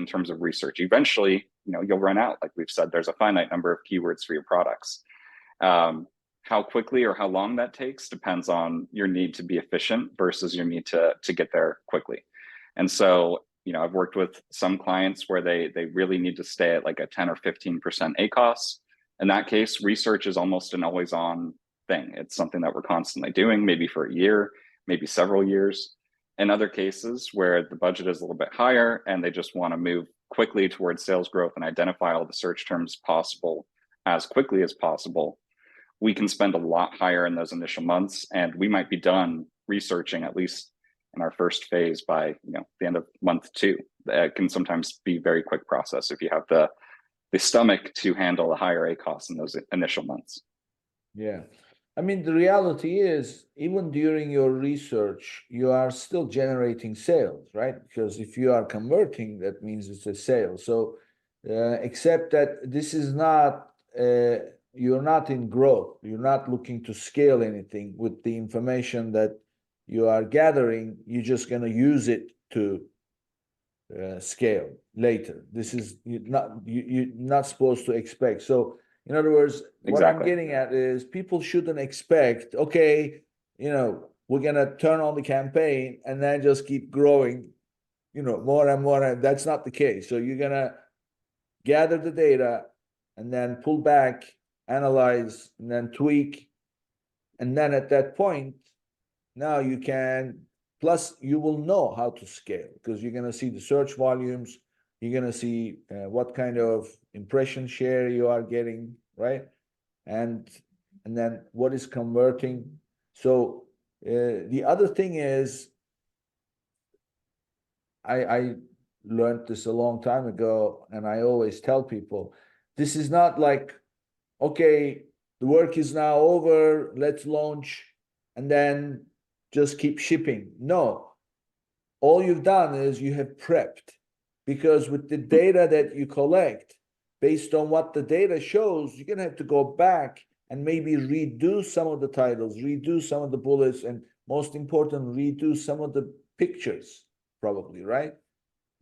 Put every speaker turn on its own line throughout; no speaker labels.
in terms of research. Eventually, you'll run out. Like we've said, there's a finite number of keywords for your products. How quickly or how long that takes depends on your need to be efficient versus your need to get there quickly. And so, I've worked with some clients where they really need to stay at like a 10 or 15% ACOS. In that case, research is almost an always on thing. It's something that we're constantly doing, maybe for a year, maybe several years. In other cases where the budget is a little bit higher and they just want to move quickly towards sales growth and identify all the search terms possible as quickly as possible, we can spend a lot higher in those initial months, and we might be done researching at least in our first phase by the end of month 2. It can sometimes be a very quick process if you have the stomach to handle a higher ACOS in those initial months.
Yeah. I mean, the reality is, even during your research, you are still generating sales, right? Because if you are converting, that means it's a sale. So, except that this is not, you're not in growth. You're not looking to scale anything with the information that you are gathering. You're just going to use it to scale later. This is you're not supposed to expect. So, in other words, what I'm getting at is people shouldn't expect, okay, we're going to turn on the campaign and then just keep growing, more and more. That's not the case. So you're going to gather the data and then pull back, analyze, and then tweak. And then at that point, now you can, plus you will know how to scale because you're going to see the search volumes. You're going to see what kind of impression share you are getting, right? And then what is converting. So the other thing is, I learned this a long time ago, and I always tell people, this is not like, okay, the work is now over, let's launch, and then just keep shipping. No, all you've done is you have prepped. Because with the data that you collect, based on what the data shows, you're going to have to go back and maybe redo some of the titles, redo some of the bullets, and most important, redo some of the pictures, probably, right?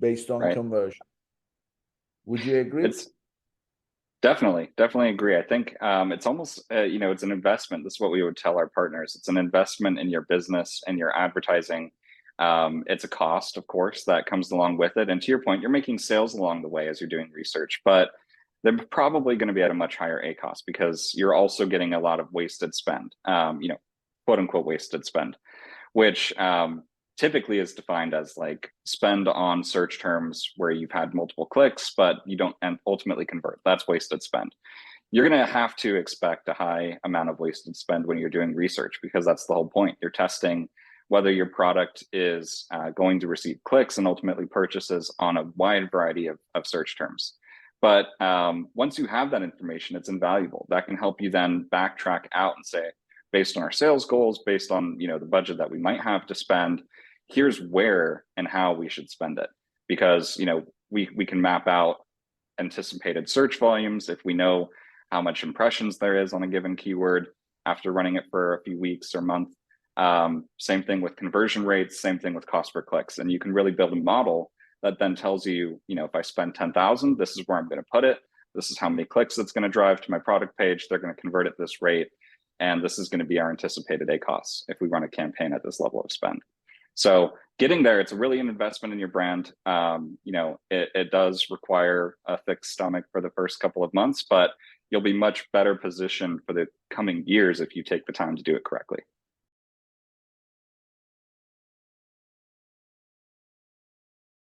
Based on conversion. Would you agree?
It's definitely agree. I think it's almost, it's an investment. This is what we would tell our partners. It's an investment in your business and your advertising. It's a cost, of course, that comes along with it. And to your point, you're making sales along the way as you're doing research, but they're probably going to be at a much higher ACOS because you're also getting a lot of wasted spend, quote unquote wasted spend, which typically is defined as like spend on search terms where you've had multiple clicks, but you don't ultimately convert. That's wasted spend. You're going to have to expect a high amount of wasted spend when you're doing research because that's the whole point. You're testing whether your product is going to receive clicks and ultimately purchases on a wide variety of search terms. But once you have that information, it's invaluable. That can help you then backtrack out and say, based on our sales goals, based on the budget that we might have to spend, here's where and how we should spend it. Because we can map out anticipated search volumes if we know how much impressions there is on a given keyword after running it for a few weeks or month. Same thing with conversion rates, same thing with cost per clicks. And you can really build a model that then tells you, if I spend 10,000, this is where I'm going to put it. This is how many clicks it's going to drive to my product page. They're going to convert at this rate. And this is going to be our anticipated ACOS if we run a campaign at this level of spend. So getting there, it's really an investment in your brand. It does require a thick stomach for the first couple of months, but you'll be much better positioned for the coming years if you take the time to do it correctly.